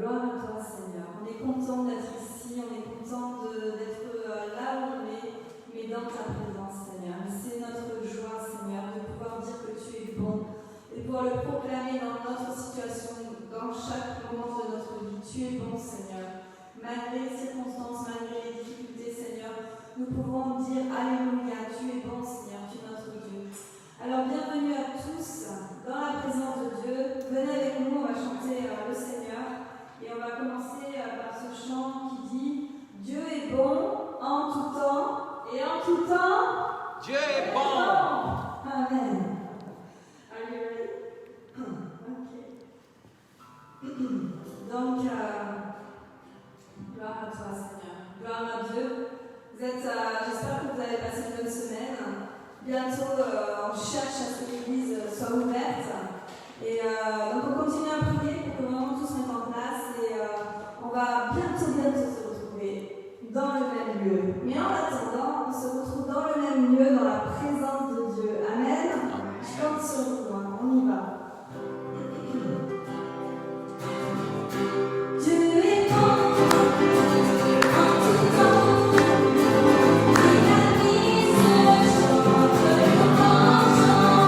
Gloire à toi, Seigneur. On est content d'être ici, on est content d'être là où on est, mais dans ta présence, Seigneur. C'est notre joie, Seigneur, de pouvoir dire que tu es bon et pouvoir le proclamer dans notre situation, dans chaque moment de notre vie. Tu es bon, Seigneur. Malgré les circonstances, malgré les difficultés, Seigneur, nous pouvons dire Alléluia, tu es bon, Seigneur, tu es notre Dieu. Alors, bienvenue à tous dans la présence de Dieu. Venez avec nous, on va chanter le Seigneur. Et on va commencer par ce chant qui dit Dieu est bon en tout temps et en tout temps. Dieu est bon. Amen. Are you ready? Ok. Donc, gloire à toi, Seigneur. Gloire à Dieu. J'espère que vous avez passé une bonne semaine. Bientôt, on cherche à ce que l'église soit ouverte. Et donc, on continue à prier pour que vraiment tout se mette en place. Et on va bientôt se retrouver dans le même lieu. Mais en attendant, on se retrouve dans le même lieu, dans la présence de Dieu. Amen. Je compte sur vous, hein. On y va. Dieu est bon en tout temps. Il a mis ce chant, le grand chant.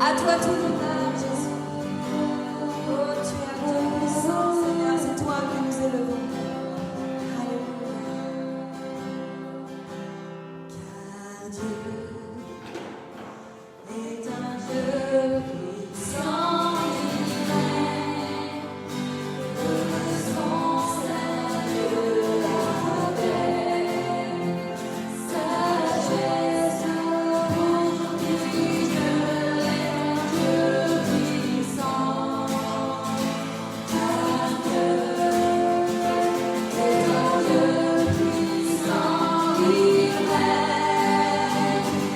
À toi tout l'honneur, Jésus. Oh, tu es un Dieu puissant, Seigneur, c'est toi que nous élevons. Alléluia. Car Dieu est un Dieu puissant, il règne de son salut la paix, sagesse aujourd'hui, Dieu est un Dieu puissant, car Dieu est un Dieu puissant, il règne.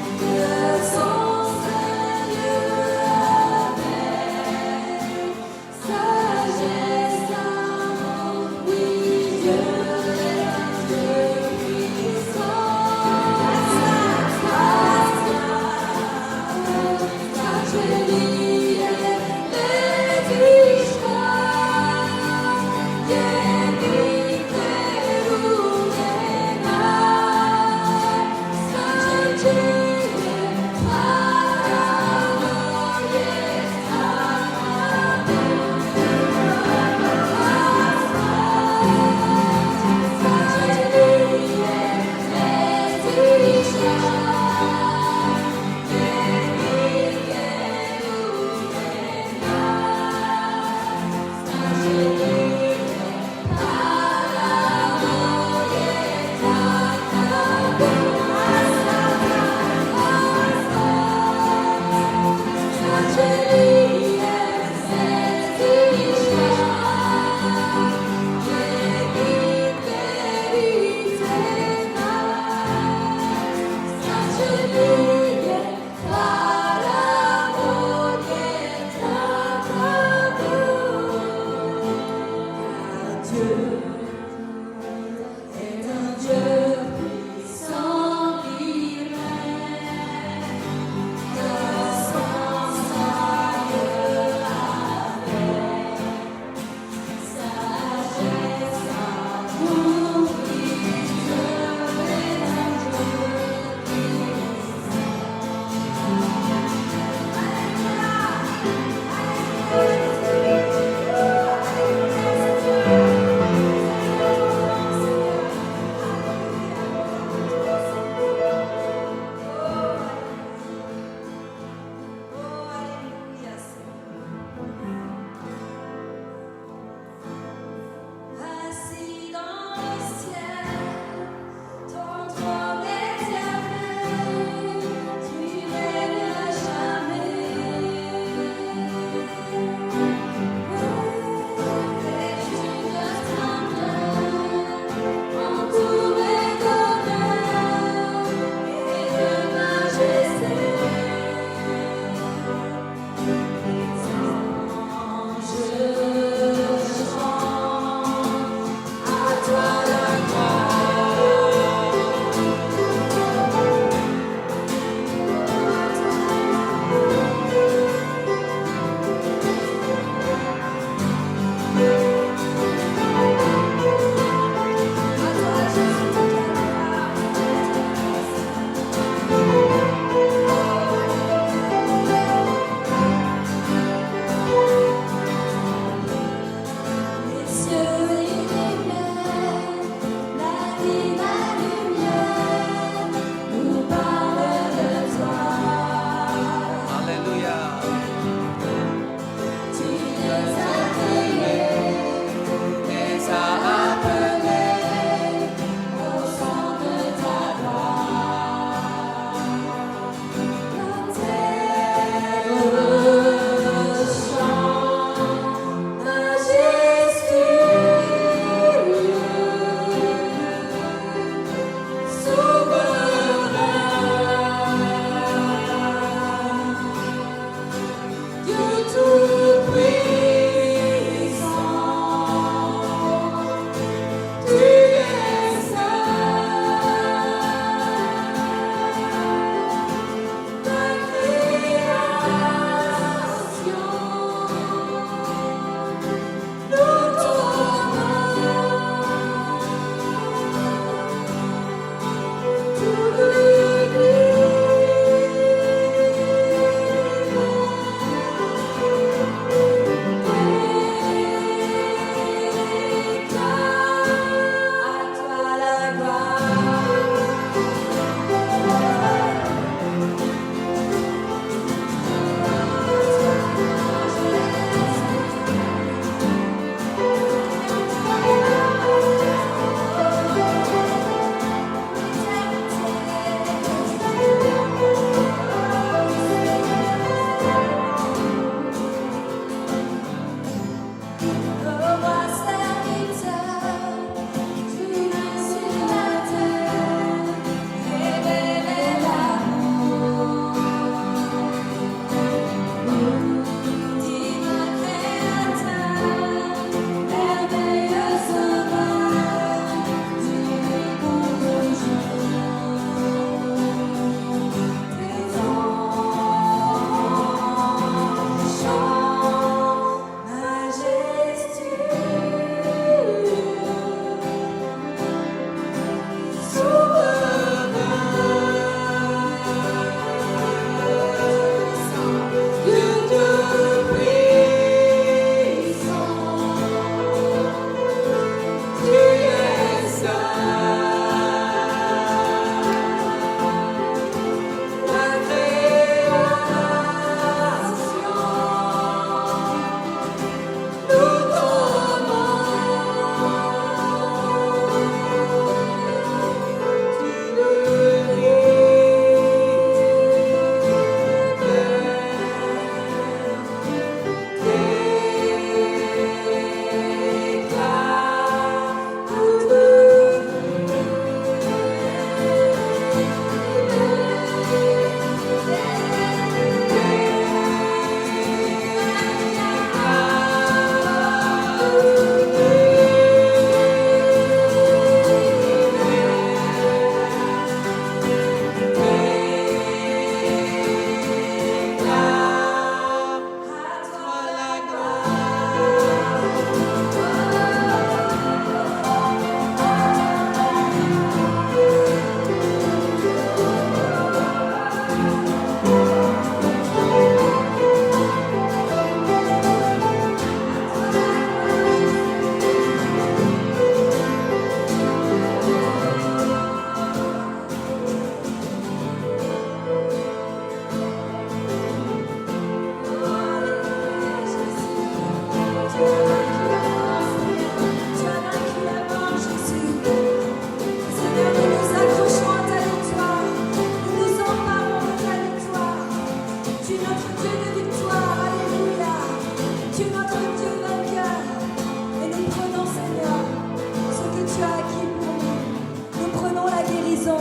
guérisons.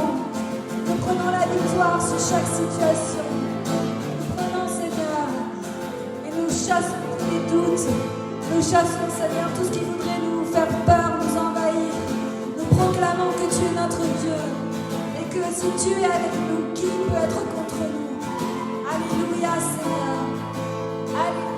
Nous prenons la victoire sur chaque situation. Nous prenons, Seigneur, et nous chassons tous les doutes. Nous chassons, Seigneur, tout ce qui voudrait nous faire peur, nous envahir. Nous proclamons que tu es notre Dieu et que si tu es avec nous, qui peut être contre nous? Alléluia, Seigneur. Alléluia.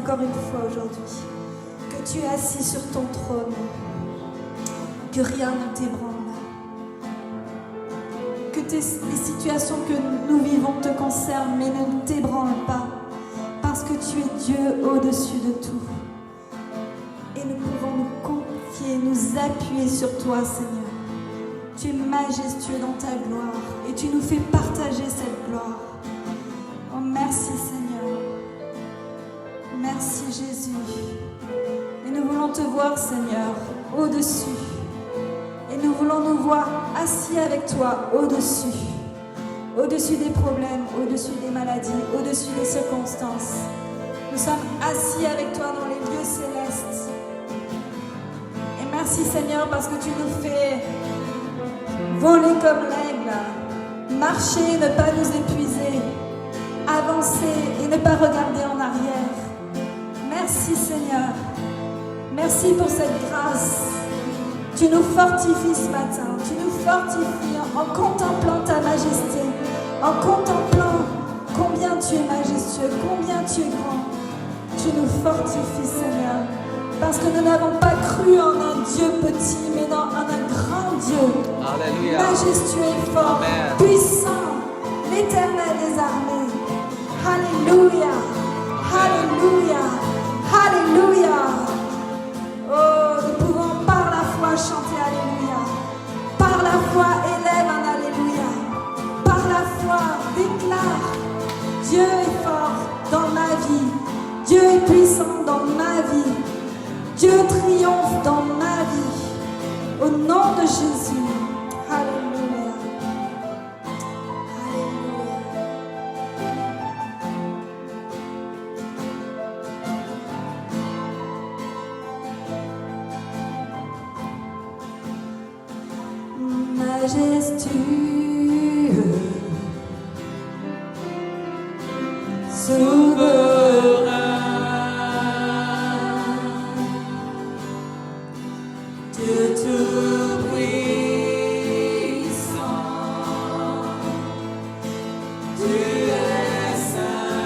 Encore une fois aujourd'hui, que tu es assis sur ton trône, que rien ne t'ébranle, que les situations que nous vivons te concernent mais ne t'ébranlent pas, parce que tu es Dieu au-dessus de tout. Et nous pouvons nous confier, nous appuyer sur toi, Seigneur. Tu es majestueux dans ta gloire et tu nous fais partager cette gloire. Oh, merci, Seigneur. Merci Jésus. Et nous voulons te voir, Seigneur, au-dessus. Et nous voulons nous voir assis avec toi au-dessus. Au-dessus des problèmes, au-dessus des maladies, au-dessus des circonstances. Nous sommes assis avec toi dans les lieux célestes. Et merci Seigneur parce que tu nous fais voler comme l'aigle, marcher et ne pas nous épuiser, avancer et ne pas regarder en arrière. Merci Seigneur, merci pour cette grâce. Tu nous fortifies ce matin, tu nous fortifies en contemplant ta majesté, en contemplant combien tu es majestueux, combien tu es grand. Tu nous fortifies Seigneur, parce que nous n'avons pas cru en un Dieu petit, mais en un grand Dieu. Alléluia. Majestueux et fort, amen. Puissant, l'Éternel des armées. Alléluia, alléluia. Alléluia. Oh, nous pouvons par la foi chanter Alléluia. Par la foi, élève un Alléluia. Par la foi, déclare Dieu est fort dans ma vie. Dieu est puissant dans ma vie. Dieu triomphe dans ma vie. Au nom de Jésus. Alléluia. Majestueux, souverain, Dieu tout-puissant, tu es saint,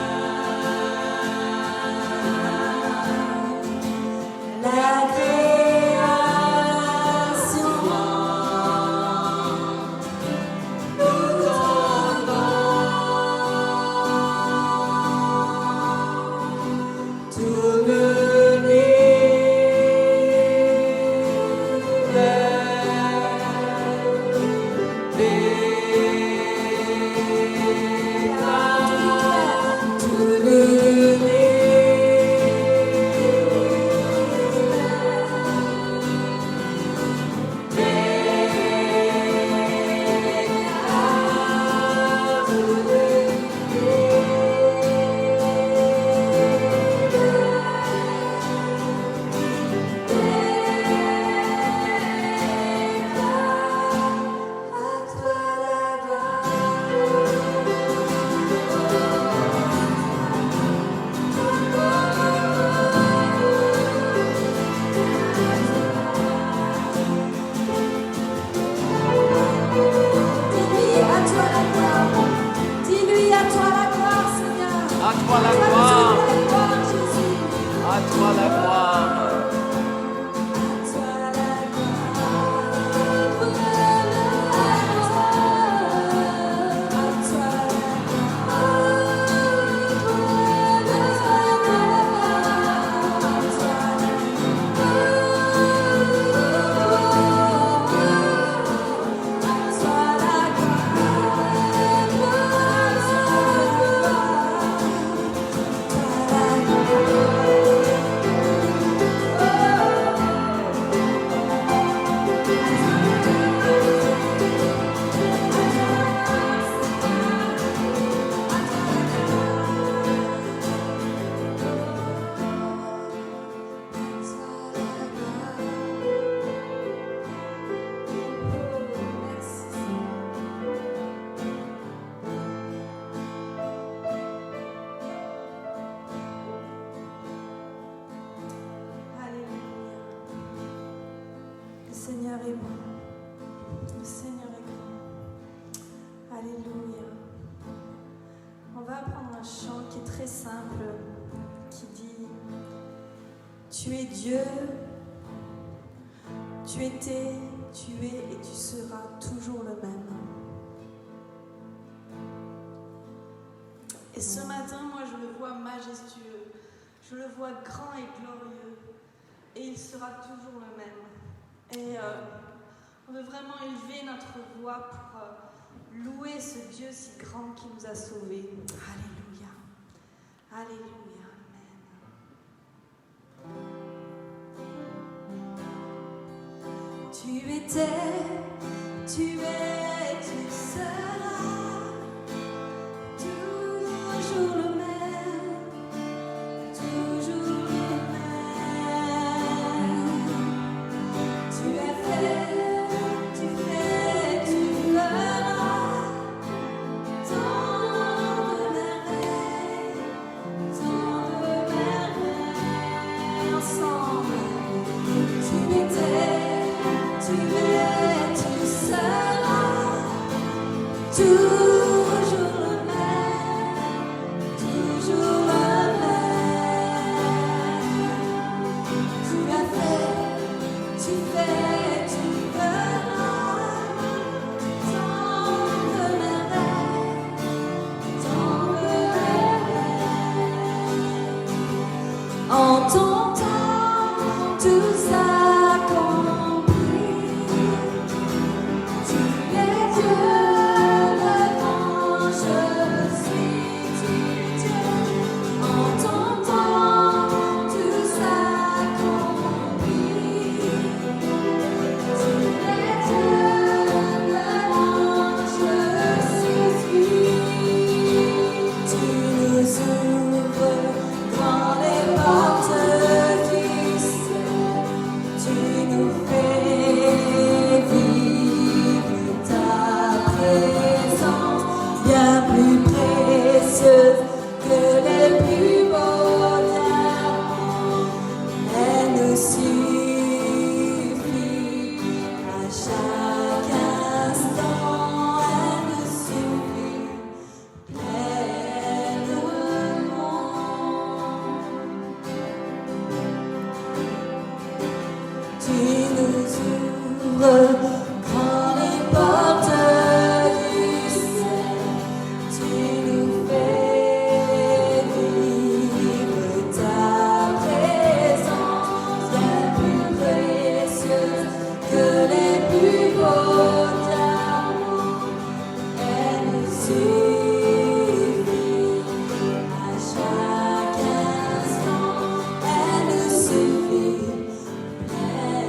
la création Seigneur est bon. Le Seigneur est grand. Alléluia. On va apprendre un chant qui est très simple, qui dit: Tu es Dieu, tu étais, tu es et tu seras toujours le même. Et ce matin, moi, je le vois majestueux, je le vois grand et glorieux, et il sera toujours le même. Et on veut vraiment élever notre voix pour louer ce Dieu si grand qui nous a sauvés. Alléluia. Alléluia. Amen. Tu étais, tu es, tu seras toujours le même, toujours le même. Tu as fait, tu fais, tu feras tant de merveilles ensemble. Tu étais, tu es, tu seras toujours le même, toujours le même. Tu as fait, tu fais, tu feras tant de merveilles, tant de merveilles. En ton temps, tout s'accomplit. Tu es Dieu, le grand je suis, tu es Dieu. En ton temps, tout s'accomplit. Tu es Dieu, le grand je suis. Tu nous ouvres grand les portes du ciel. Tu nous fais vivre ta présence, bien plus précieuse que les plus beaux diamants. Elle nous suffit à chaque instant, elle nous suffit pleinement. Tu nous ouvres grand les portes du ciel. Tu nous fais vivre ta présence, bien plus précieuse que les plus beaux diamants. Elle nous suffit à chaque instant, elle nous suffit pleinement.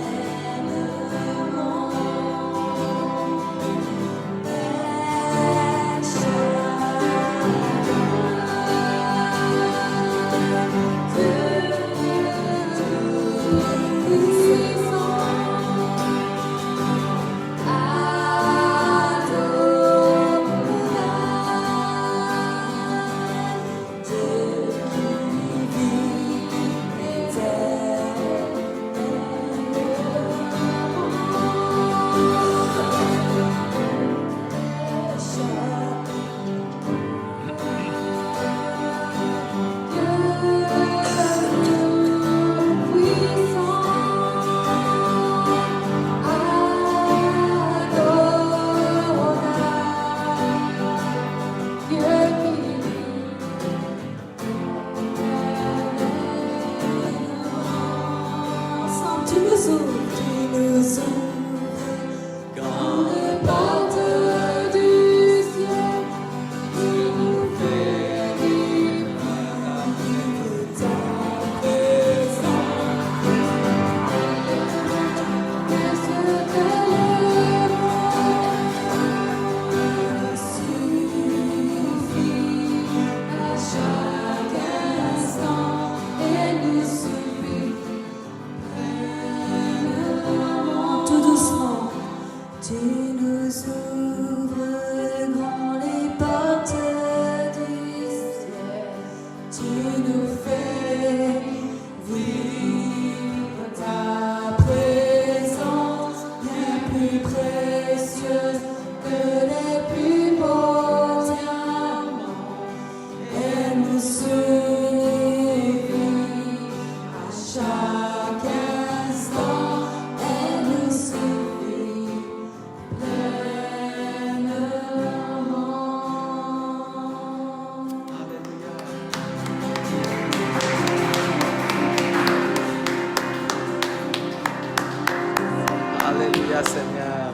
Alléluia, Seigneur.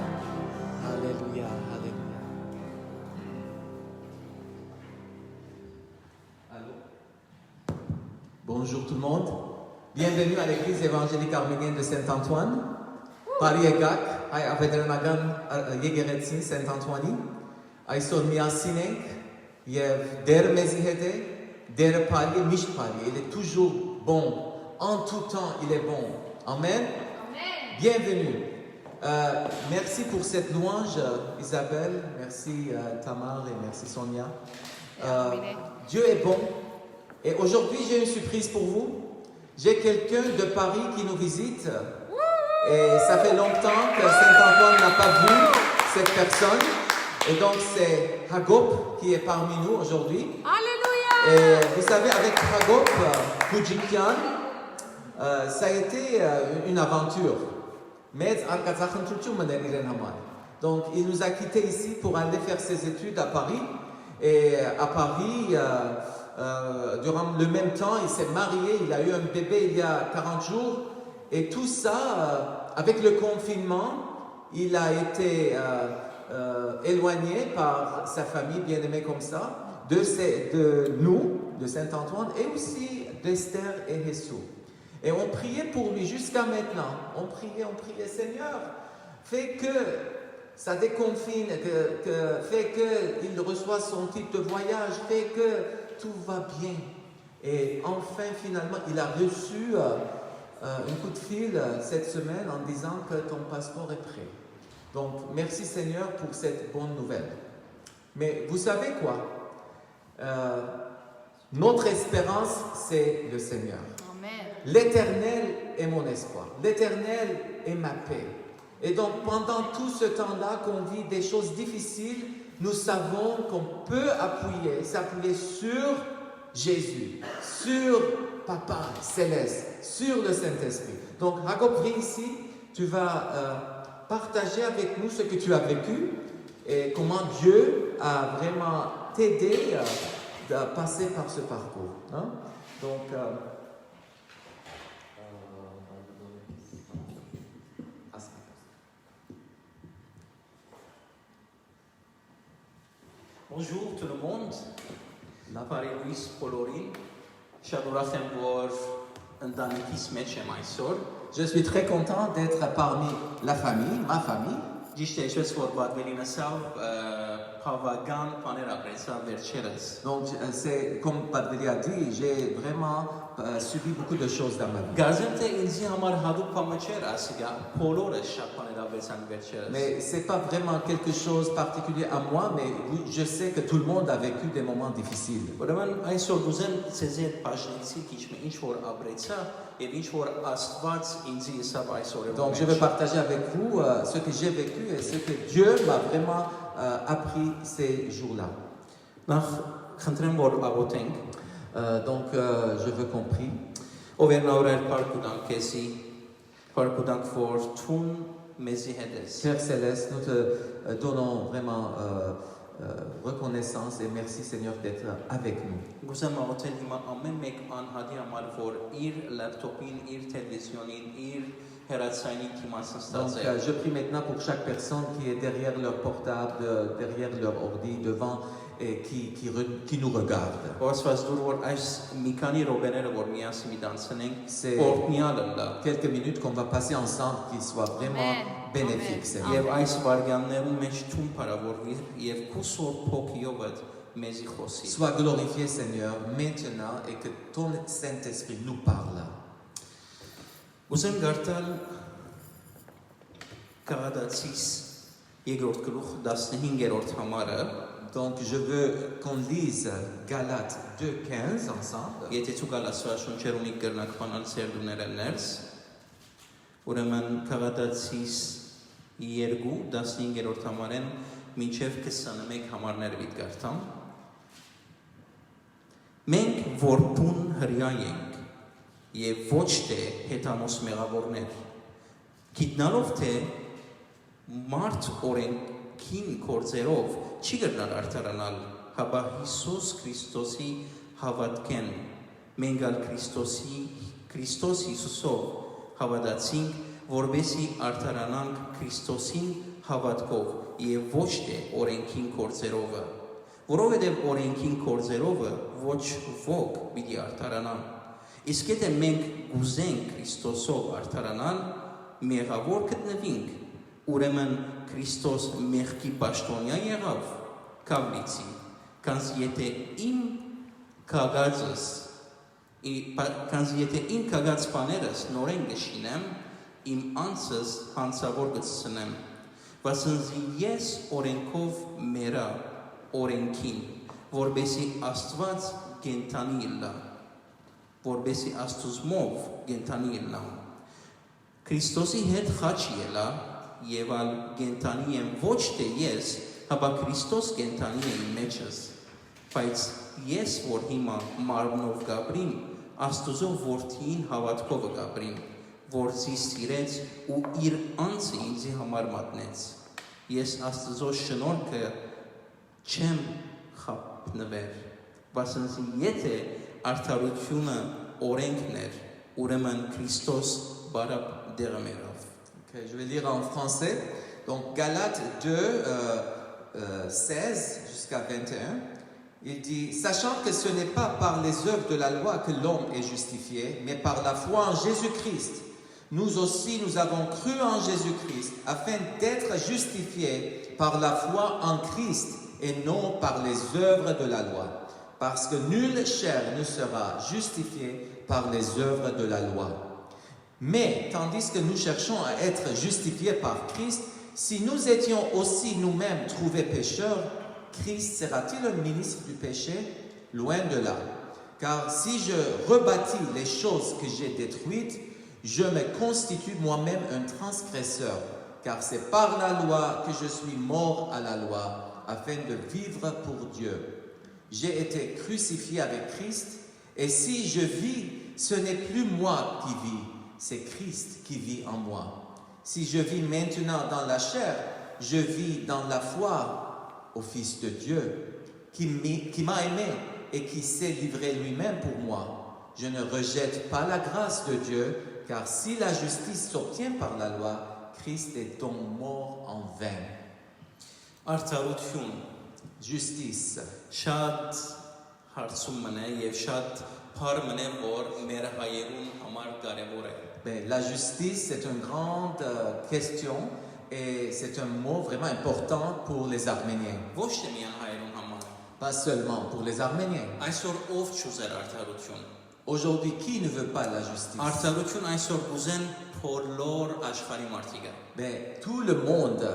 Alléluia, alléluia. Allô? Bonjour tout le monde. Bienvenue à l'église évangélique arménienne de Saint-Antoine. Paris-Egak, Avedremagan Yegeretsi, Saint-Antoine. Այսօր միասին ենք եւ Դեր մեզի հետ է, Դերը Pali, միշտ Pali. Il est toujours bon. En tout temps, il est bon. Amen. Amen. Bienvenue. Merci pour cette louange, Isabelle. Merci Tamar et merci Sonia. Dieu est bon. Et aujourd'hui, j'ai une surprise pour vous. J'ai quelqu'un de Paris qui nous visite. Et ça fait longtemps que Saint-Antoine n'a pas vu cette personne. Et donc, c'est Hagop qui est parmi nous aujourd'hui. Alléluia! Et vous savez, avec Hagop Koudjikian, ça a été une aventure. Donc, il nous a quittés ici pour aller faire ses études à Paris. Et à Paris, durant le même temps, il s'est marié, il a eu un bébé il y a 40 jours. Et tout ça, avec le confinement, il a été éloigné par sa famille bien-aimée comme ça, de nous, de Saint-Antoine, et aussi d'Esther et Hessou. Et on priait pour lui jusqu'à maintenant. On priait, Seigneur, fais que ça déconfine, fais qu'il reçoit son titre de voyage, fais que tout va bien. Et enfin, finalement, il a reçu un coup de fil cette semaine en disant que ton passeport est prêt. Donc, merci Seigneur pour cette bonne nouvelle. Mais vous savez quoi? Notre espérance, c'est le Seigneur. L'Éternel est mon espoir. L'Éternel est ma paix. Et donc, pendant tout ce temps-là qu'on vit des choses difficiles, nous savons qu'on peut s'appuyer sur Jésus, sur Papa Céleste, sur le Saint-Esprit. Donc, Hagop, viens ici, tu vas partager avec nous ce que tu as vécu et comment Dieu a vraiment t'aidé à passer par ce parcours. Hein? Donc, Bonjour tout le monde. Բարի լույս բոլորին։ Շատ ուրախ եմ, որ ընտանիքիս մեջ եմ այսօր։ Je suis très content d'être parmi la famille, ma famille. Ճիշտ է, ինչպես որ Բադվելին ասավ, բավական բաներ ապրեցա վերջերս։ Donc, c'est comme Padveli a dit, j'ai vraiment subi beaucoup de choses dans ma vie. Գազեմ թե ինձի համար հadoop բանը չէր, ասիկա, բոլորը շատ բաներ ապրեցան վերջերս։ Mais c'est pas vraiment quelque chose particulier à moi, mais je sais que tout le monde a vécu des moments difficiles. Ուրեմն այսօր գուզեմ ցեզի հետ բաժնեցի քիչ մի ինչ որ ապրեցա եւ ինչ որ Աստված ինձի եսավ այսօր։ Donc je vais partager avec vous ce que j'ai vécu et ce que Dieu m'a vraiment appris ces jours-là. Նախ խնդրեմ որ աղոթենք։ Donc je veux qu'on prie. Ով է նորեր փառքուտանք քեզի, փառքուտանք որ թուն մեզի հետ ես։ Père Céleste, nous te donnons vraiment reconnaissance et merci Seigneur d'être avec nous. Գուզեմ աղոթել հիմա ամեն մեկ անհատի համար որ իր լապտոպին, իր տելևիզիոնին, իր հեռացայինին թիմացած Donc je prie maintenant pour chaque personne qui est derrière leur portable, derrière leur ordi, devant et qui nous regarde. C'est quelques minutes qu'on va passer ensemble qui soient vraiment bénéfiques, Seigneur. Sois glorifié, Seigneur, maintenant et que ton Saint-Esprit nous parle. Ուզեմ գարտալ Կաղադացիս երկրորդ գլուխ 15-րդ համարը Donc je veux qu'on lise Galates 2:15 ensemble. Եթե ցու գալասաշունչեր ունի կրնակ բանալ ծերդուները ներս ուրեմն Կաղադացիս 2:15-րդ համարեն մինչև 21 համարներ վիճ գարտամ Մենք որ բուն հրյա ենք Եվ ոչ թե հետամոս մեղավորներ գիտնալով թե մարդ օրենքին կործերով չի գտնալ արդարանալ հաբա Հիսուս Քրիստոսի հավատքեն մենք ալ Քրիստոս Հիսուսով հավատացինք որբեսի արդարանանք Քրիստոսին հավատքով եւ ոչ թե օրենքին կորձերովը, որովհետեւ օրենքին կորձերովը ոչ ոք պիտի արդարանան։ Իսկ եթե մենք գուզենք Քրիստոսով արդարանալ, մեղավոր գտնվինք, ուրեմն Քրիստոս մեղքի պաշտոնյա եղավ, կավլիցի, կանց եթե իմ կագած բաներս նորեն գշինեմ, իմ անձս հանցավոր գցնեմ, վասնզի ես օրենքով մերա օրենքին, որբեսի Աստված գենթանի ելա, որբեսի Աստուծմով գենթանի ելա։ Քրիստոսի հետ խաչ ելա եւ ալ գենթանի եմ ոչ թե ես, հապա Քրիստոս գենթանի է իմ մեջս, բայց ես որ հիմա մարմնով գաբրիմ, Աստուծո որդին հավատքով գաբրիմ, որ զիս սիրեց ու իր անձը ինձի համար մատնեց։ Ես Աստծո շնորհքը չեմ խափնվել, վասնզի եթե արդարությունը օրենքն էր, ուրեմն Քրիստոս բարապ դեղը մերով։ Okay, je vais lire en français. Donc Galates 2, 16 jusqu'à 21. Il dit, sachant que ce n'est pas par les œuvres de la loi que l'homme est justifié, mais par la foi en Jésus-Christ. Nous aussi, nous avons cru en Jésus-Christ, afin d'être justifiés par la foi en Christ et non par les œuvres de la loi. Parce que nulle chair ne sera justifiée par les œuvres de la loi. Mais, tandis que nous cherchons à être justifiés par Christ, si nous étions aussi nous-mêmes trouvés pécheurs, Christ sera-t-il un ministre du péché? Loin de là. Car si je rebâtis les choses que j'ai détruites, je me constitue moi-même un transgresseur. Car c'est par la loi que je suis mort à la loi, afin de vivre pour Dieu. J'ai été crucifié avec Christ, et si je vis, ce n'est plus moi qui vis, c'est Christ qui vit en moi. Si je vis maintenant dans la chair, je vis dans la foi au Fils de Dieu, qui m'a aimé et qui s'est livré lui-même pour moi. Je ne rejette pas la grâce de Dieu, car si la justice s'obtient par la loi, Christ est donc mort en vain. Արդարություն Justice. շատ հարցում մնա եւ շատ բար մնա որ մեր հայերուն համար կարեւոր է։ Mais la justice, c'est une grande question et c'est un mot vraiment important pour les Arméniens. Ոչ թե միան հայերուն համար։ Pas seulement pour les Arméniens. Այսօր ով չուզեր արդարություն։ Aujourd'hui, qui ne veut pas la justice? Արդարություն այսօր ուզեն բոլոր աշխարհի մարդիկը։ Mais tout le monde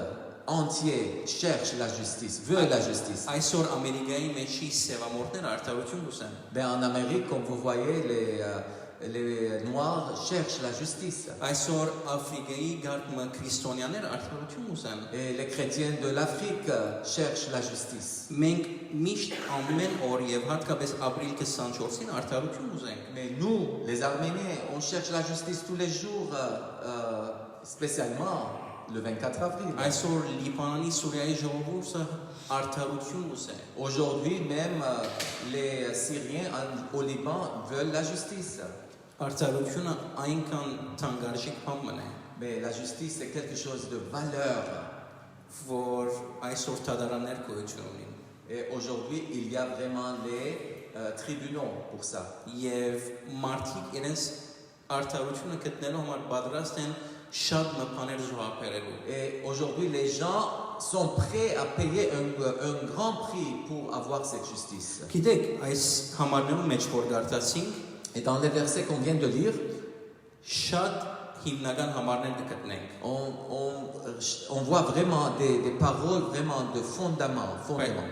entier cherche la justice, veut la justice. Այսօր Ամերիկայի մեջի սևամորտները արդարություն ուզեն։ Mais en Amérique, comme vous voyez, les Noirs cherchent la justice. Այսօր Աֆրիկայի գարկմը քրիստոնյաներ արդարություն ուզեն։ Et les chrétiens de l'Afrique cherchent la justice. Մենք միշտ ամեն օր եւ հատկապես ապրիլ 24-ին արդարություն ուզենք։ Mais nous, les Arméniens, on cherche la justice tous les jours, spécialement le 24 avril. Այսօր Լիբանանի Սուրիայի ժողովուրդը արդարություն ուզեն։ Aujourd'hui, même les Syriens au Liban veulent la justice. Արդարությունը այնքան թանկարժեք բան է, Mais la justice, c'est quelque chose de valeur. որ այսօր դատարաններ գոյություն ունին։ Et aujourd'hui, il y a vraiment les tribunaux pour ça. Եվ մարդիկ իրենց արդարությունը գտնելու համար պատրաստ են շատ մտքեր զոհաբերելու։ Et aujourd'hui, les gens sont prêts à payer un grand prix pour avoir cette justice. Գիտեք, այս համարներում մեջ որ գարտացինք, Et dans les versets qu'on vient de lire, շատ հիմնական համարներ կգտնենք։ on voit vraiment des paroles vraiment de fondament.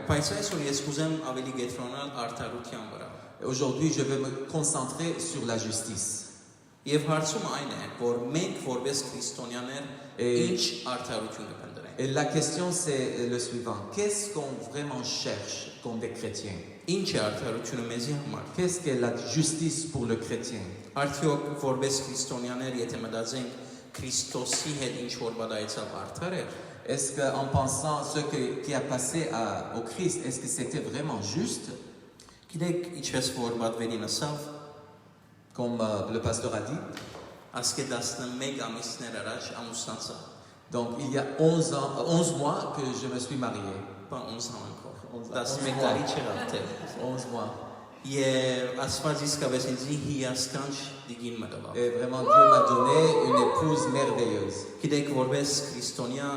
Բայց այսօր ես կուզեմ ավելի գետրոնալ արդարության վրա։ Et aujourd'hui, je vais me concentrer sur la justice. Եվ հարցումը այն է, որ մենք որպես քրիստոնյաներ ինչ արդարություն կփնտրենք։ Et la question, c'est le suivant. Qu'est-ce qu'on vraiment cherche comme des chrétiens? Ինչ է արդարությունը մեզի համար։ Qu'est-ce qu'est la justice pour le chrétien? Արդյոք որպես քրիստոնյաներ, եթե մտածենք Քրիստոսի հետ ինչ որ բադայեցավ արդար էր։ Est-ce qu'en pensant ce qui a passé au Christ, est-ce que c'était vraiment juste? Գիտեք, ինչպես որ բադվերին ասավ, Comme le pasteur a dit, ասկե 11 ամիսներ առաջ ամուսնացա։ Donc il y a 11 mois que je me suis marié. Բա 11 համանքով։ 11 11 տարի չեղավ թե։ 11 mois. Եվ Աստված իսկապես ինձ հիասքանչ դիգին մտավ։ Et vraiment, Dieu m'a donné une épouse merveilleuse. Գիտեք, որպես քրիստոնյա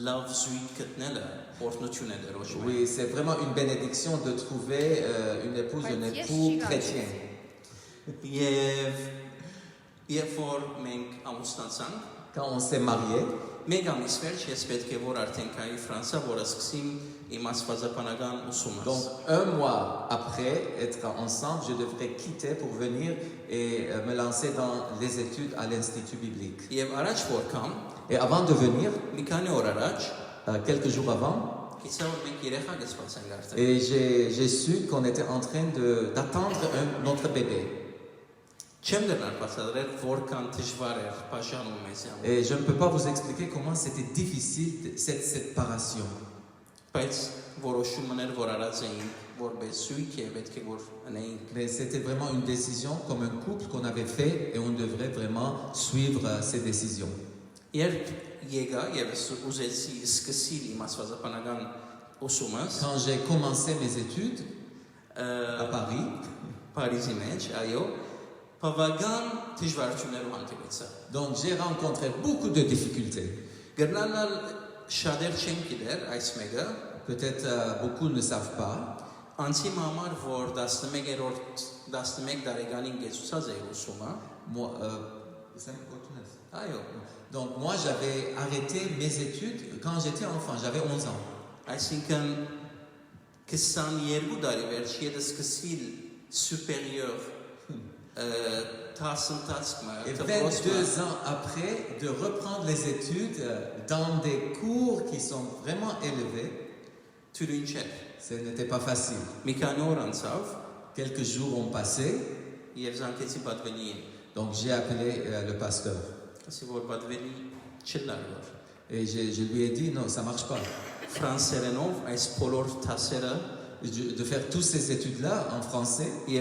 լավ զույգ գտնելը օրհնություն է դրոշ։ Oui, c'est vraiment une bénédiction de trouver une épouse, un époux chrétien. Եվ որ մենք ամուսնացանք, Quand on s'est marié, մեկ ամիս վերջ ես պետք է որ արդեն կայի Ֆրանսա, որ սկսեմ իմ աստվածաբանական ուսումը։ donc un mois après être ensemble, je devrais quitter pour venir et me lancer dans les études à l'Institut biblique. Եվ առաջ որ կամ, Et avant de venir, մի քանի օր առաջ, quelques jours avant, գիտա որ մենք երեխա գծված ենք արդեն։ et j'ai su qu'on était en train d'attendre notre bébé. Չեմ դեռ բացատրել որքան դժվար էր բաժանում մեզ համար։ Et je ne peux pas vous expliquer comment c'était difficile cette séparation. Բայց որոշումներ որ արած էին որպես զույգ եւ պետք է որ անեինք։ Mais c'était vraiment une décision comme un couple qu'on avait fait et on devrait vraiment suivre ces décisions. Երբ եկա եւ ուզեցի սկսել իմ աստվածաբանական ուսումս, Quand j'ai commencé mes études à Paris, Փարիզի մեջ, այո, բավական դժվարություններ հանդիպեցա։ donc j'ai rencontré beaucoup de difficultés. Գտնալ շատեր չեն գիտեր այս մեկը, Peut-être beaucoup ne savent pas. անցի համար որ 11 տարեկանին գեցուցած էի ուսումը, Moi, այո, donc moi j'avais arrêté mes études quand j'étais enfant, j'avais 11 ans. այսինքն 22 տարի վերջ ես սկսել supérieur Et 22 ans après, de reprendre les études dans des cours qui sont vraiment élevés, ce n'était pas facile. Quelques jours ont passé, donc j'ai appelé le pasteur. Et je lui ai dit, non, ça ne marche pas. De faire toutes ces études-là en français. Et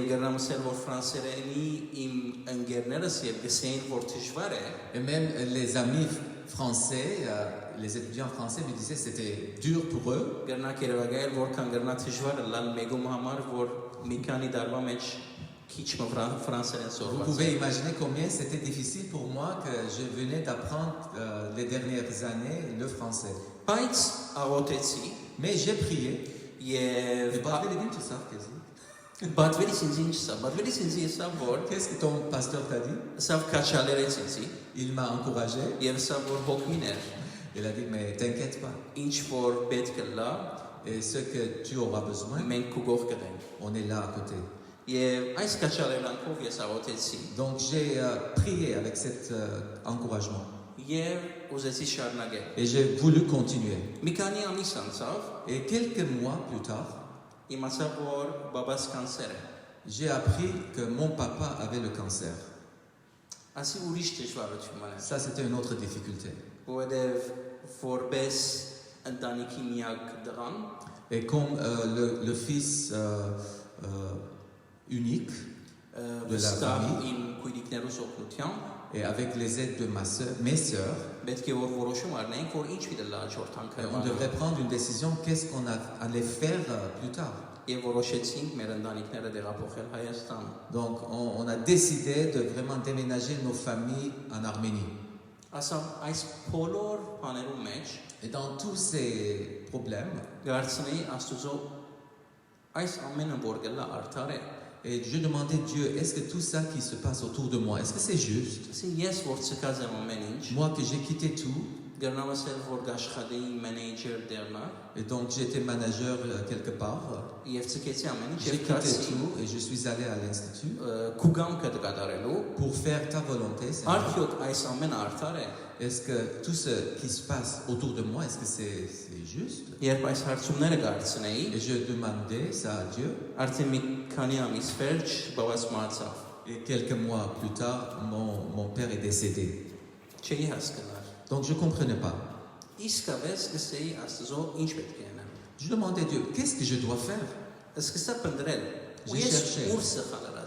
même les amis français, les étudiants français me disaient que c'était dur pour eux. Vous pouvez imaginer combien c'était difficile pour moi que je venais d'apprendre les dernières années le français. Mais j'ai prié. Et qu'est-ce que ton pasteur t'a dit? Il m'a encouragé. Il a dit, mais t'inquiète pas. Et ce que tu auras besoin, on est là à côté. Donc j'ai prié avec cet encouragement. Et j'ai voulu continuer. Et quelques mois plus tard, j'ai appris que mon papa avait le cancer. Ça, c'était une autre difficulté. Et comme le fils unique de la famille, et avec les aides de mes sœurs, on devrait prendre une décision, qu'est-ce qu'on allait faire plus tard. Donc on a décidé de vraiment déménager nos familles en Arménie. Et dans tous ces problèmes, et je demandais Dieu, est-ce que tout ça qui se passe autour de moi, est-ce que c'est juste? Moi que j'ai quitté tout, et donc j'étais manager quelque part, j'ai quitté tout et je suis allé à l'Institut pour faire ta volonté, Seigneur. Est-ce que tout ce qui se passe autour de moi, est-ce que c'est juste? Et je demandais ça à Dieu. Et quelques mois plus tard, mon père est décédé. Donc je ne comprenais pas. Je demandais à Dieu, qu'est-ce que je dois faire? J'ai cherché.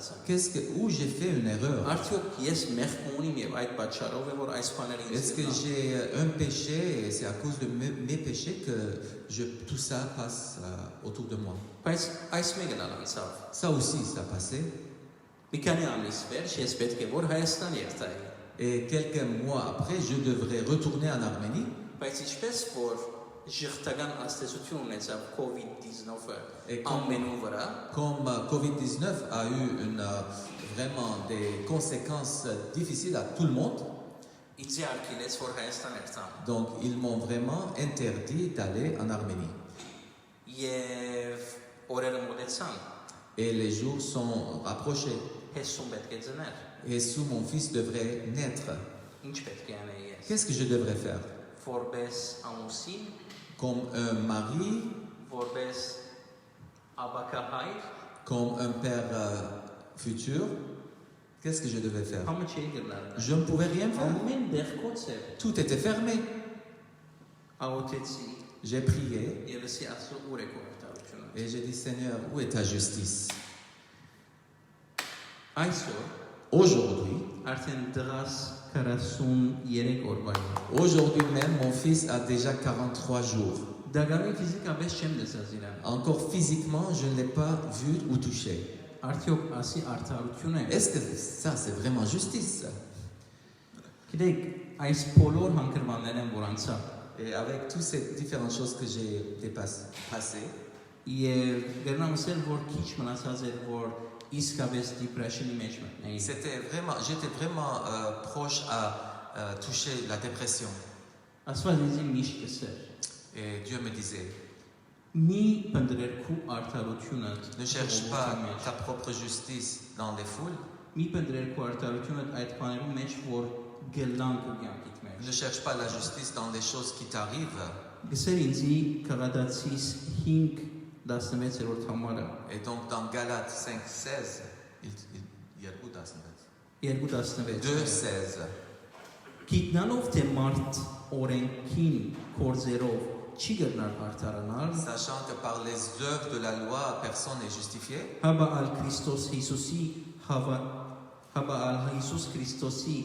մտածեմ։ où j'ai fait une erreur? Արդյոք ես մեղք ունիմ եւ այդ պատճառով է որ այս բաները ինձ Est-ce que j'ai un péché et c'est à cause de mes péchés que tout ça passe autour de moi? Բայց այս մեկն անցավ։ Ça aussi, ça passait. Մի քանի ամիս վերջ ես պետք է որ Հայաստան երթայի։ Et quelques mois après, je devrais retourner en Arménie. Բայց ինչպես որ ժողովրդական աստեցություն ունեցավ COVID-19-ը Et ամենու վրա, comme Covid-19 a eu vraiment des conséquences difficiles à tout le monde, ինձ արկելեց որ Հայաստան երթամ։ donc ils m'ont vraiment interdit d'aller en Arménie. Եվ օրերը մոտեցան, Et les jours sont rapprochés. հեսում պետք է ծներ։ Jésus, mon fils, devrait naître. Ինչ պետք է անեի ես։ Qu'est-ce que je devrais faire? Որպես ամուսին, Comme un mari, որպես աբակահայր, comme un père futur, qu'est-ce que je devais faire? համը չէի գնալ։ Je ne pouvais rien faire. Ամեն դեղկոց է։ Tout était fermé. Աղոթեցի J'ai prié եւ ասի Աստծո ուր է քո հաղթությունը։ et j'ai dit, Seigneur, où est ta justice? Այսօր Aujourd'hui, արդեն դրաս 43 օրվա է։ aujourd'hui même, mon fils a déjà 43 jours. Դակավին ֆիզիկապես չեմ տեսած իրան։ Encore physiquement, je ne l'ai pas vu ou touché. Արդյոք ասի արդարություն է։ Est-ce que ça, c'est vraiment justice? Գիտեք, այս բոլոր հանգրվաններն են որ անցա։ Et avec toutes ces différentes choses que j'ai passées, Եվ գերնամսել որ քիչ մնացած էր որ իսկապես depression-ի մեջ մտնեի։ j'étais vraiment proche à toucher la dépression. Աստված ինձ միշտ կսեր։ Et Dieu me disait, Մի բնդրեր քու արդարությունը։ ne cherche pas ta propre justice dans les foules, Մի բնդրեր քու արդարությունը այդ բաներում մեջ որ գլան քու կյանքիդ մեջ։ ne cherche pas la justice dans les choses qui t'arrivent. Գսեր ինձի Գալատացիս 5:16-րդ համարը։ Et donc dans Galates 5:16, il y a où dans ce 2:16 2:16. Գիտնանով թե մարդ օրենքին կորձերով չի գտնար արդարանալ, Sachant que par les œuvres de la loi, personne n'est justifié, հաբա ալ Քրիստոս Հիսուսի հաբա ալ Հիսուս Քրիստոսի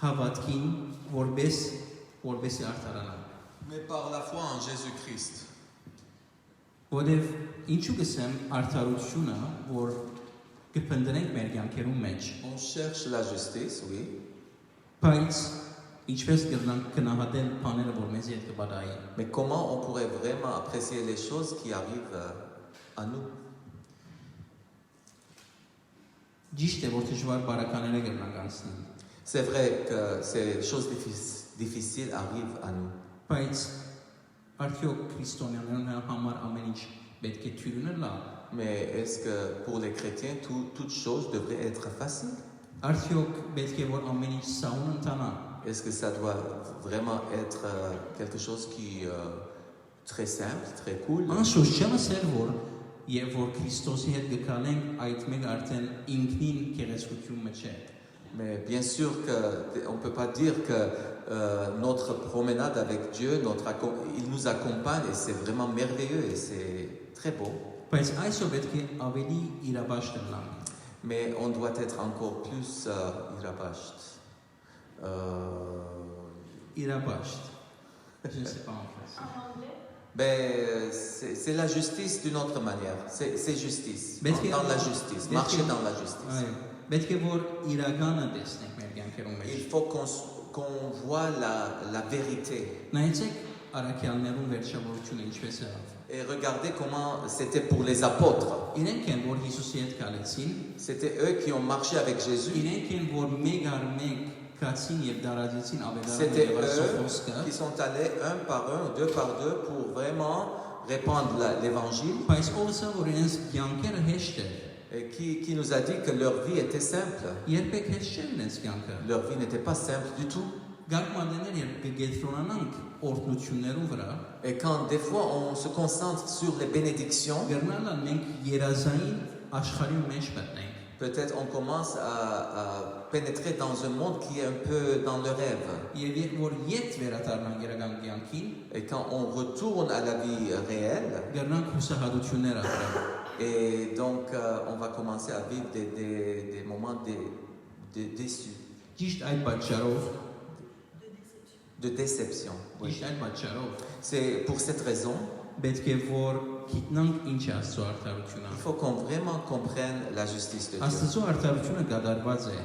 հավատքին որբեսի արդարանալ։ mais par la foi en Jésus-Christ. Որև ինչու գսեմ արդարությունը, որ կփնտրենք մեր կյանքերում մեջ, On cherche la justice, oui, բայց ինչպես կգնանք գնահատել բաները, որ մեզ հետ կբադայի։ mais comment on pourrait vraiment apprécier les choses qui arrivent à nous? Ճիշտ է, որ դժվար բարակաները կգնանք անցնել, C'est vrai que ces choses difficiles arrivent à nous. բայց արդյոք քրիստոնյաներն համար ամեն ինչ պետք է թյուրինել լա։ Mais est-ce que pour les chrétiens, toute chose devrait être facile? Արդյոք պետք է որ ամեն ինչ սաուն ընթանա։ Est-ce que ça doit vraiment être quelque chose qui est très simple, très cool? Անշուշտ չեմ ասել որ եւ որ Քրիստոսի հետ գկալենք այդ մեկը արդեն ինքնին գեղեցկություն մեջ է։ Mais bien sûr qu'on ne peut pas dire que notre promenade avec Dieu, il nous accompagne et c'est vraiment merveilleux et c'est très beau. Բայց այսօր պետք է ավելի իրավաշտ լինենք։ Mais on doit être encore plus irabasht. Իրավաշտ։ Je ne sais pas en français. En anglais? Ben, c'est la justice d'une autre manière. C'est justice. Dans la justice. Marcher dans la justice. Այո, պետք է որ իրականը տեսնենք մեր կյանքերում մեջ։ Il faut qu'on voit la vérité. Նայեցեք արաքյալներուն վերջավորությունը ինչպես եղավ։ Et regardez comment c'était pour les apôtres. Իրենք են որ Հիսուսի հետ գալեցին, C'était eux qui ont marché avec Jésus. իրենք են որ մեկ առ մեկ կացին եւ դարաձեցին C'était ավետարանը eux խոսքը, qui sont allés un par un, deux par deux pour vraiment répandre l'évangile. բայց ովսա որ իրենց կյանքերը հեշտ է, Et qui nous a dit que leur vie était simple. երբեք հեշտ չէ իրենց կյանքը։ Leur vie n'était pas simple du tout. Գարկմաններ երբ կգետրոնանանք օրհնություններու վրա, Et quand des fois on se concentre sur les bénédictions, գերնալը մենք երազային աշխարհի մեջ մտնենք։ peut-être on commence à pénétrer dans un monde qui est un peu dans le rêve. Եվ երբ որ յետ վերադառնանք իրական կյանքին, Et quand on retourne à la vie réelle, գերնանք հուսահատություններ ապրել։ Et donc, on va commencer à vivre des moments déçus, Ճիշտ այդ պատճառով, de déception. Oui. ճիշտ այդ պատճառով C'est pour cette raison, պետք է որ գիտնանք ինչ է Աստծո արդարությունը։ il faut qu'on vraiment comprenne la justice de Dieu. Աստծո արդարությունը կատարված է։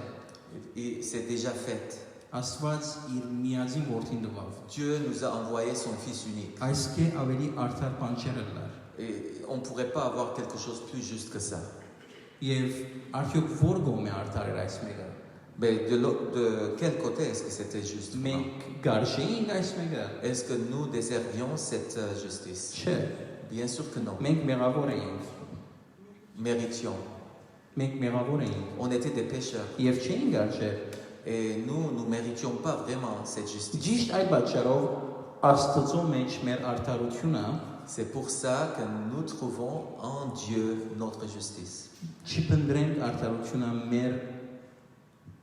Et c'est déjà fait. Աստված իր միածին որդին տվավ։ Dieu nous a envoyé son Fils unique. Այս կե ավելի արդար բան չէր ելար։ Et on ne pourrait pas avoir quelque chose de plus juste que ça. Եվ արդյոք որ գոմ է արդար էր այս մեկը։ Mais de quel côté est-ce que c'était juste? Մենք գարշեինք այս մեկը։ Est-ce que nous déservions cette justice? Չէ։ Bien sûr que non. Մենք մեղավոր էինք։ Méritions. Մենք մեղավոր էինք։ On était des pécheurs. Եվ չէինք արժե։ Et nous ne méritions pas vraiment cette justice. Ճիշտ այդ պատճառով Աստծո մեջ մեր արդարությունը C'est pour ça que nous trouvons en Dieu notre justice. չփնտրենք արդարությունը մեր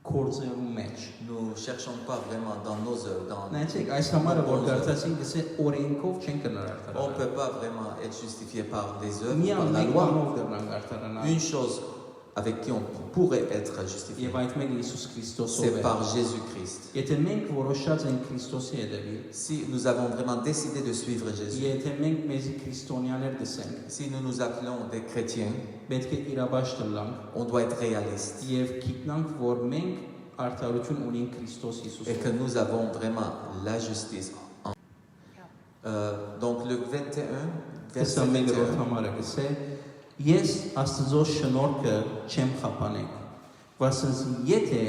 կորձերու մեջ։ Nous ne cherchons pas vraiment dans nos œuvres. Նայեցեք, այս համարը որ դարձածին գսե օրենքով չեն կնար On ne արդարանը։ peut pas vraiment être justifié par les œuvres, Միան par la մեկ loi. բանով կրնանք արդարանալ։ Une chose avec qui on pourrait être justifié, Եվ այդ մեկը Հիսուս Քրիստոսով c'est է։ par Jésus-Christ. Եթե մենք որոշած ենք Քրիստոսի հետևել, Si nous avons vraiment décidé de suivre Jésus, եթե մենք մեզի քրիստոնյաներ դսենք, si nous nous appelons des chrétiens, պետք է իրավաշ տլանք on doit être réaliste եւ գիտնանք, որ մենք արդարություն ունենք Քրիստոս et Հիսուսով։ que nous avons vraiment la justice. Donc le 21, verset 21 21. համարը գսե ես Աստծո շնորհքը չեմ խափանեք, վասնզի եթե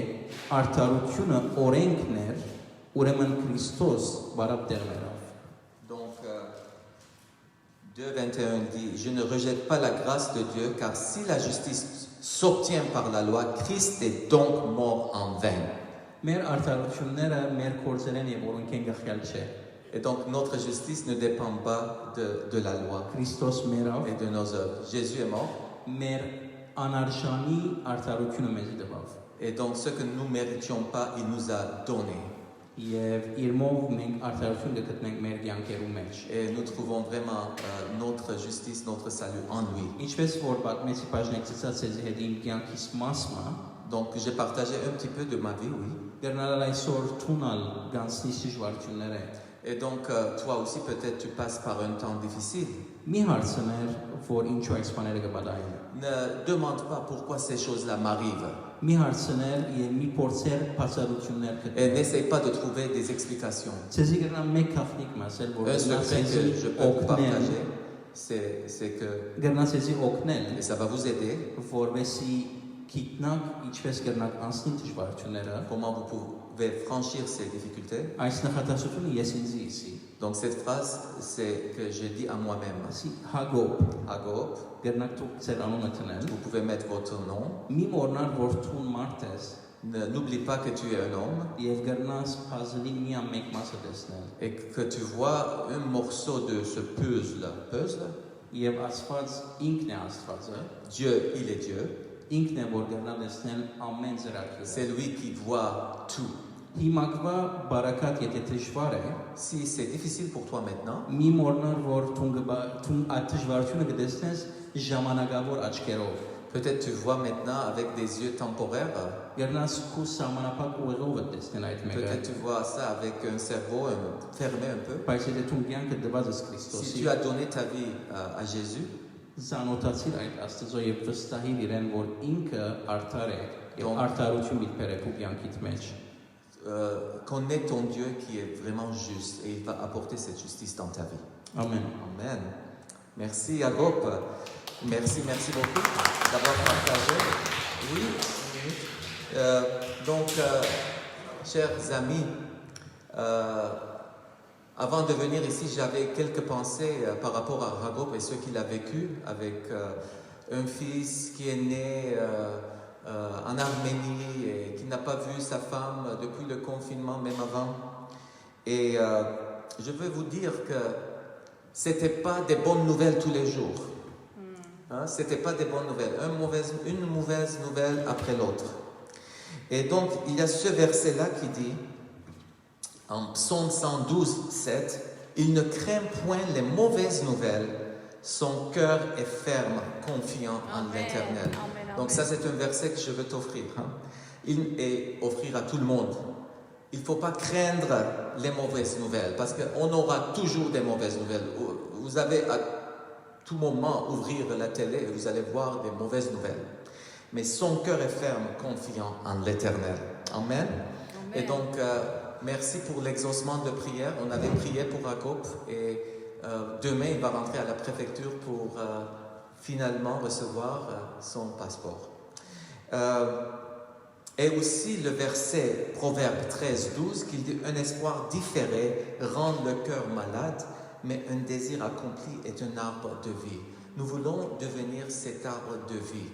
արդարությունը օրենքն էր, ուրեմն Քրիստոս բարապ տեղներավ։ Donc 2.21 dit, je ne rejette pas la grâce de Dieu, car si la justice s'obtient par la loi, Christ est donc mort en vain. Մեր արդարությունները մեր կորձերեն եւ օրենքեն գխյալ չէ։ Et donc notre justice ne dépend pas de la loi Քրիստոս մերավ et de nos œuvres. Jésus est mort. մեր անարժանի արդարությունը մեզ տվավ։ Et donc ce que nous ne méritions pas, il nous a donné. Եվ իրմով մենք արդարություն կգտնենք մեր կյանքերու մեջ։ Et nous trouvons vraiment notre justice, notre salut en lui. Ինչպես որ պատմեցի բաժնեկցած էզի հետ իմ կյանքից մասը, Donc j'ai partagé un petit peu de ma vie, oui. դեռնալ այսօր թունալ գանցնի դժվարությունները։ Et donc toi aussi peut-être tu passes par un temps difficile. Մի հարցներ, որ ինչու այս բաները կբադային։ Ne demande pas pourquoi ces choses-là m'arrivent. Մի հարցներ եւ մի փորձեր բացառություններ Et կտա։ n'essaye pas de trouver des explications. Ցեզի կնա մեկ քախնիկ մասել, որ Un secret que je peux vous partager, c'est que, գնա ցեզի օգնել, et ça va vous aider, որովհետեւ գիտնանք ինչպես կրնակ անցնի դժվարությունները։ comment vous pouvez franchir ces difficultés. Այս նախատեսությունը ես ինձի իսի։ Donc cette phrase, c'est que je dis à moi-même. Ասի Հագոբ, Agop, գրնակ դու ծեր անունը տնել։ vous pouvez mettre votre nom. Մի մորնար որ թուն մարդ ես N'oublie pas que tu es un homme եւ գրնաս puzzle-ի մի մեկ մասը տեսնել։ et que tu vois un morceau de ce puzzle. Եվ Աստված ինքն է Աստվածը, Dieu, il est Dieu. ինքն է որ գնա տեսնել ամեն ծրագիրը։ C'est lui qui voit tout. Հիմակվա բարակատ եթե դժվար է, Si c'est difficile pour toi maintenant, մի մորնար որ թուն այդ դժվարությունը կտեսնես ժամանակավոր աչքերով։ peut-être tu vois maintenant avec des yeux temporaires. Գերնաս քու սահմանապակ ուղեղով տեսնել այդ մեկը։ Peut-être tu vois ça avec un cerveau fermé un peu. Բայց եթե դու կյանքը դված ես Si Քրիստոսի, tu as donné ta vie à Jésus, զանոթացիր այդ Աստծո եւ վստահիր իրեն, որ ինքը արդար է եւ Donc- արդարություն միտքեր է քու կյանքիդ մեջ։ connais ton Dieu qui est vraiment juste et il va apporter cette justice dans ta vie. Ամեն։ Amen. Merci Agop. Merci beaucoup d'avoir partagé. Oui. Donc, chers amis, avant de venir ici, j'avais quelques pensées par rapport à Agop et ce qu'il a vécu avec un fils qui est né en Arménie et qui n'a pas vu sa femme depuis le confinement, même avant. Et je veux vous dire que c'était pas des bonnes nouvelles tous les jours. Hein, c'était pas des bonnes nouvelles. Une mauvaise nouvelle après l'autre. Et donc, il y a ce verset-là qui dit, en Psaume 112, 7, « Il ne craint point les mauvaises nouvelles, son cœur est ferme, confiant en Amen. l'Éternel. Amen, Donc amen. ça, c'est un verset que je veux t'offrir. Et offrir à tout le monde. Il ne faut pas craindre les mauvaises nouvelles, parce qu'on aura toujours des mauvaises nouvelles. Vous avez à tout moment ouvrir la télé et vous allez voir des mauvaises nouvelles. Mais son cœur est ferme, confiant en l'Éternel. Amen. Amen. Et donc, merci pour l'exaucement de prière. On avait prié pour Agop et demain, il va rentrer à la préfecture pour finalement recevoir son passeport. Et aussi le verset Proverbe 13, 12 qui dit « Un espoir différé rend le cœur malade, mais un désir accompli est un arbre de vie. » Nous voulons devenir cet arbre de vie.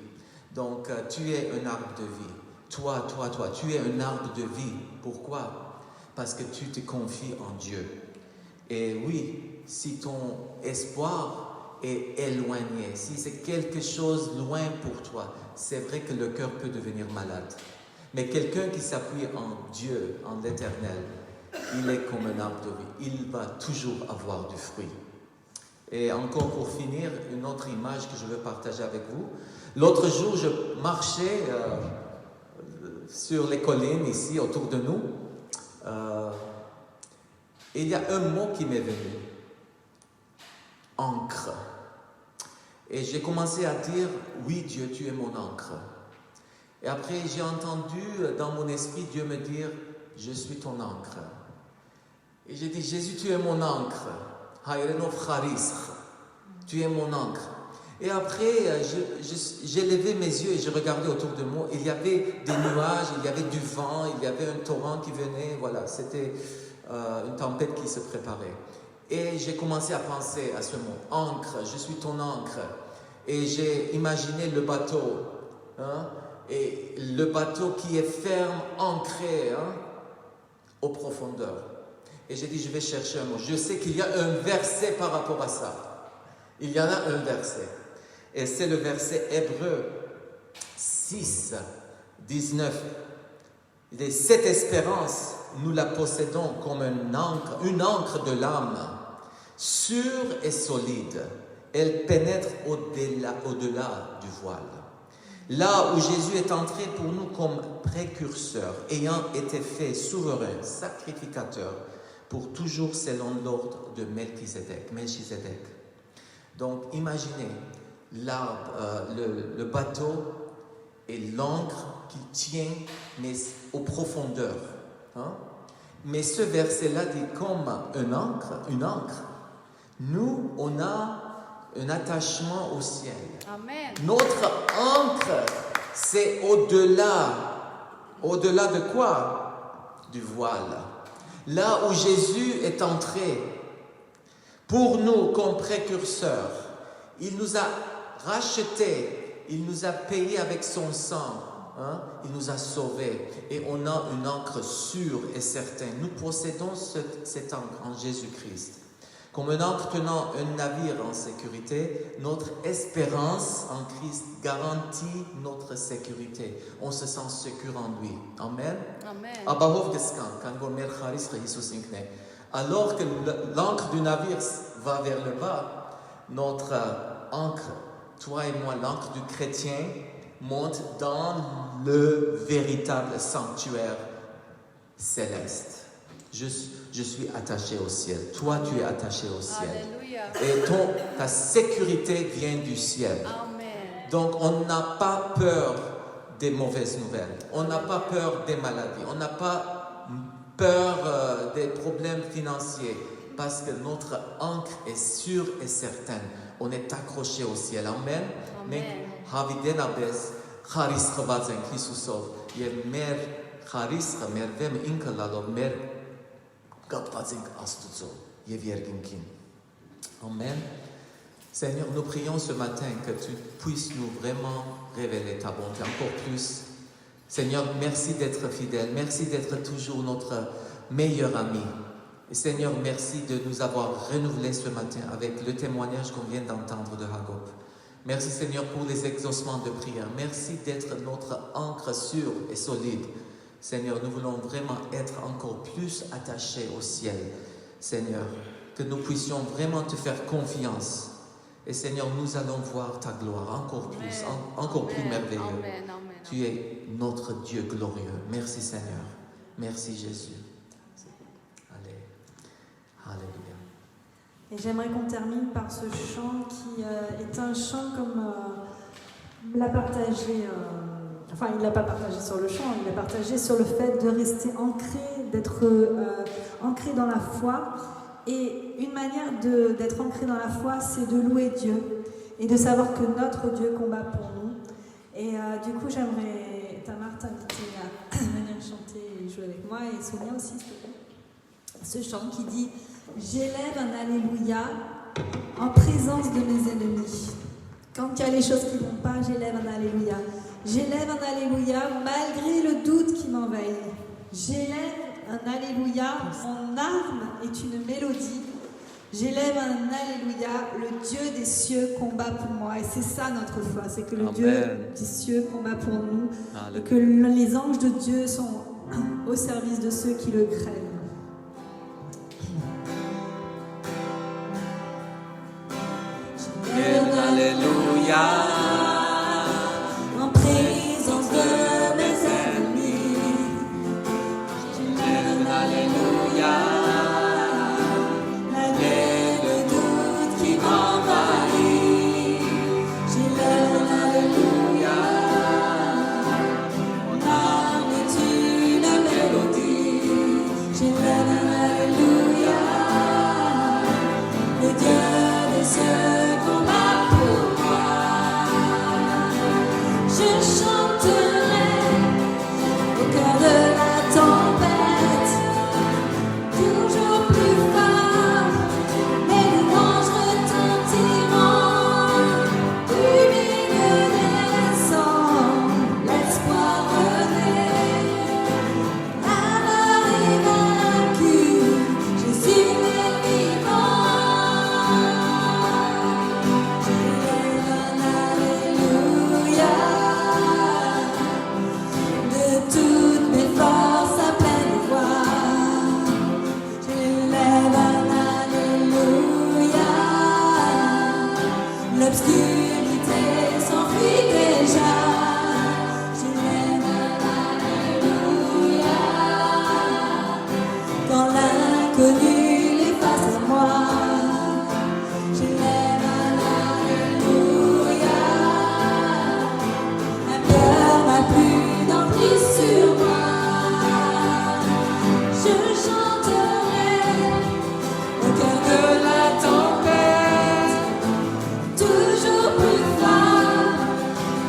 Donc, tu es un arbre de vie. Toi, tu es un arbre de vie. Pourquoi? Parce que tu te confies en Dieu. Et oui, si ton espoir est éloigné, si c'est quelque chose loin pour toi, c'est vrai que le cœur peut devenir malade. Mais quelqu'un qui s'appuie en Dieu, en l'Éternel, il est comme un arbre de vie. Il va toujours avoir du fruit. Et encore pour finir, une autre image que je veux partager avec vous. L'autre jour, je marchais sur les collines ici autour de nous. Et il y a un mot qui m'est venu. Encre. Et j'ai commencé à dire, oui Dieu, tu es mon encre. Et après, j'ai entendu dans mon esprit Dieu me dire, je suis ton encre. Et j'ai dit, Jésus, tu es mon encre. Tu es mon encre. Et après, j'ai levé mes yeux et j'ai regardé autour de moi. Il y avait des nuages, il y avait du vent, il y avait un torrent qui venait. Voilà, c'était une tempête qui se préparait. Et j'ai commencé à penser à ce mot, encre, je suis ton encre. Et j'ai imaginé le bateau. Et le bateau qui est ferme, ancré aux profondeurs. Et j'ai dit, je vais chercher un mot. Je sais qu'il y a un verset par rapport à ça. Il y en a un verset. Et c'est le verset Hébreu 6, 19. Il dit, cette espérance, nous la possédons comme une encre de l'âme, sûre et solide. Elle pénètre au-delà du voile. Là où Jésus est entré pour nous comme précurseur, ayant été fait souverain, sacrificateur, pour toujours selon l'ordre de Melchizedek. Donc imaginez l'arbre, le bateau et l'encre qui tient mais aux profondeurs. Mais ce verset-là dit comme une encre, nous on a un attachement au ciel. Amen. Notre encre, c'est au-delà. Au-delà de quoi? Du voile. Là où Jésus est entré, pour nous comme précurseurs, il nous a rachetés, il nous a payés avec son sang, il nous a sauvés. Et on a une encre sûre et certaine. Nous possédons cette encre en Jésus-Christ. Comme un encre tenant un navire en sécurité, notre espérance en Christ garantit notre sécurité. On se sent sûr en lui. Amen. Alors que l'encre du navire va vers le bas, notre encre, toi et moi, l'encre du chrétien, monte dans le véritable sanctuaire céleste. Je suis attaché au ciel. Toi, tu es attaché au ciel. Alléluia. Et ta sécurité vient du ciel. Amen. Donc, on n'a pas peur des mauvaises nouvelles. On n'a pas peur des maladies. On n'a pas peur des problèmes financiers. Parce que notre encre est sûre et certaine. On est accroché au ciel. Amen. Amen. Amen. Seigneur, nous prions ce matin que tu puisses nous vraiment révéler ta bonté encore plus. Seigneur, merci d'être fidèle. Merci d'être toujours notre meilleur ami. Et Seigneur, merci de nous avoir renouvelés ce matin avec le témoignage qu'on vient d'entendre de Agop. Merci Seigneur pour les exaucements de prière. Merci d'être notre encre sûre et solide. Seigneur, nous voulons vraiment être encore plus attachés au ciel. Seigneur, que nous puissions vraiment te faire confiance Et Seigneur, nous allons voir ta gloire encore plus, encore plus merveilleux. Amen, amen. Tu es notre Dieu glorieux. Merci Seigneur. Merci Jésus. Allez. Alléluia. Et j'aimerais qu'on termine par ce chant qui est un chant comme l'a partagé, enfin il ne l'a pas partagé sur le chant, il l'a partagé sur le fait de rester ancré, d'être ancré dans la foi. Et une manière d'être ancré dans la foi, c'est de louer Dieu et de savoir que notre Dieu combat pour nous. Et du coup, j'aimerais, Tamar, t'inviter à venir chanter et jouer avec moi, et Sonia aussi, s'il te plaît. Ce chant qui dit « J'élève un Alléluia en présence de mes ennemis ». Quand il y a les choses qui ne vont pas, j'élève un Alléluia. J'élève un Alléluia malgré le doute qui m'envahit. J'élève un Alléluia, mon arme est une mélodie. J'élève un Alléluia, le Dieu des cieux combat pour moi. Et c'est ça notre foi, c'est que le Amen. Dieu des cieux combat pour nous. Alléluia. Et que les anges de Dieu sont au service de ceux qui le craignent. Alléluia. En présence de mes ennemis, Alléluia. malgré le doute qui m'envahit, j'élève un Alléluia. Mon âme est une mélodie, j'élève un Alléluia. Le Dieu des cieux combat pour moi. Je chanterai au cœur de la tempête, toujours plus fort, mes louanges retentiront du milieu des cendres, l'espoir renaît, la mort est vaincue, Jésus est vivant. J'élève un Alléluia. De toutes mes forces à pleine voix, j'élève un Alléluia. L'obscurité s'enfuit déjà, j'élève un Alléluia. Quand l'inconnu est face à moi, j'élève un Alléluia. Ma peur n'a plus d'emprise sur moi. Je chanterai au cœur de la tempête, toujours plus fort,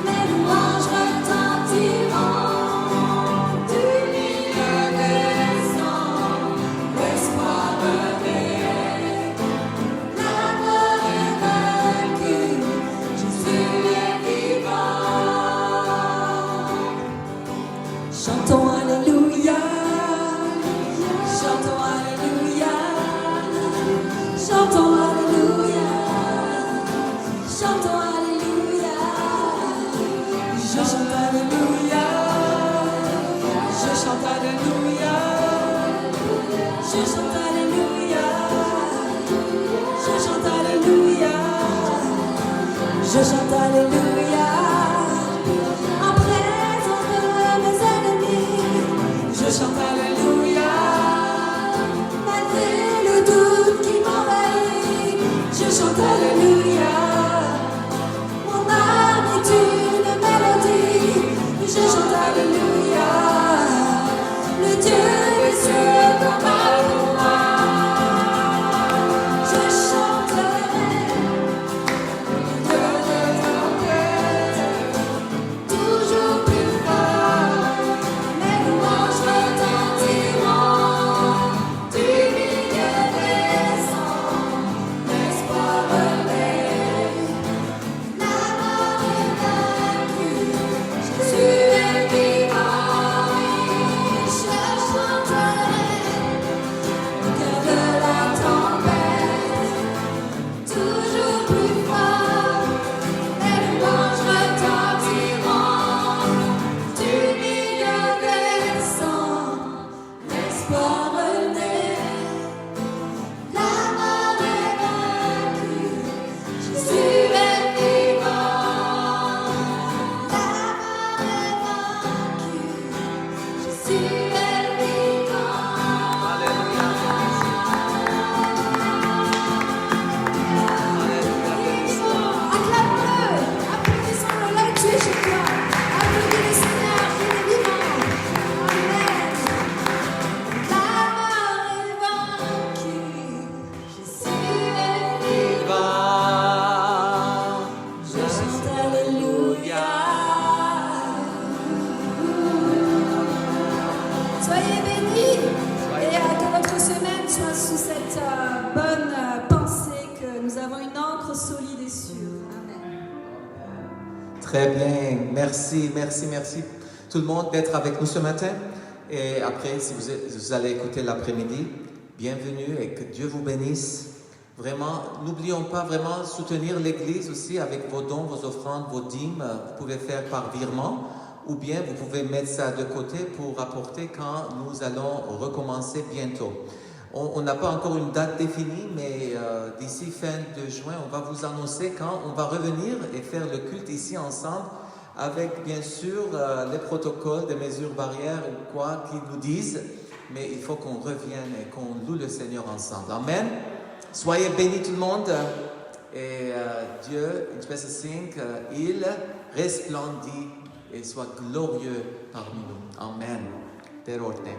mes louanges retentiront du milieu des cendres, l'espoir renaît, la mort est vaincue, Jésus est vivant. Chantons Alléluia, chantons Alléluia, chantons Alléluia, chantons Alléluia. Je chante Alléluia, je chante Alléluia, je chante Alléluia, je chante Alléluia, je chante Alléluia. En présence de mes ennemis, je chante Alléluia. Malgré le doute qui m'envahit, je chante Alléluia. Mon âme est une mélodie, je chante Alléluia. Le Dieu des cieux combat pour moi. Je chanterai au cœur de la tempête, toujours plus fort, mes louanges retentiront du milieu des cendres, l'espoir renaît. Très bien. Merci, merci, merci tout le monde d'être avec nous ce matin. Et après, si vous allez écouter l'après-midi, bienvenue et que Dieu vous bénisse. Vraiment, n'oublions pas vraiment soutenir l'Église aussi avec vos dons, vos offrandes, vos dîmes. Vous pouvez faire par virement ou bien vous pouvez mettre ça de côté pour apporter quand nous allons recommencer bientôt. On n'a pas encore une date définie, mais d'ici fin de juin, on va vous annoncer quand on va revenir et faire le culte ici ensemble avec bien sûr les protocoles des mesures barrières ou quoi qu'ils nous disent, mais il faut qu'on revienne et qu'on loue le Seigneur ensemble. Amen. Soyez bénis tout le monde et Dieu, il resplendit et soit glorieux parmi nous. Amen. Per ordine.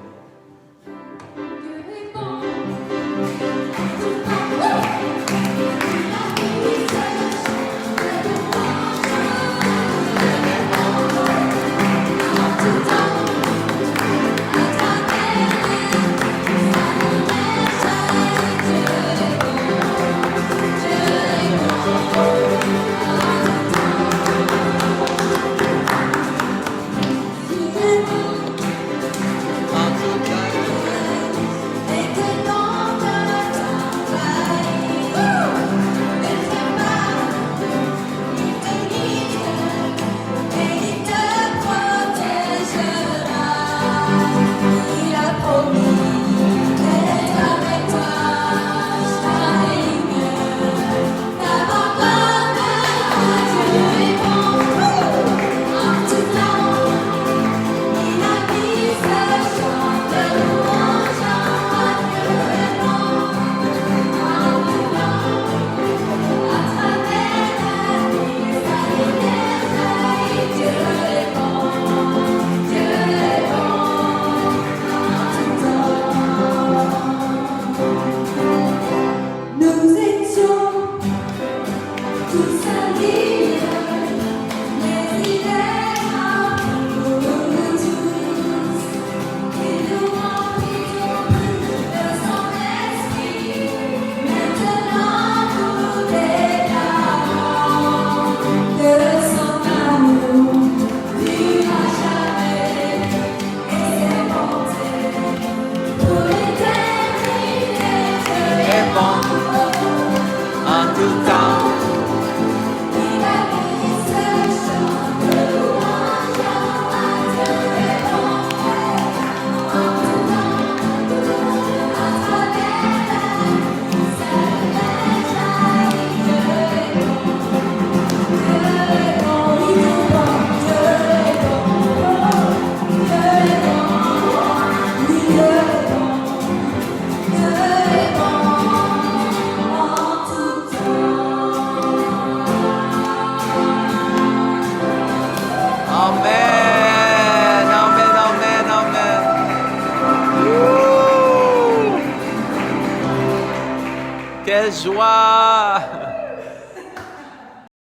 Quelle joie!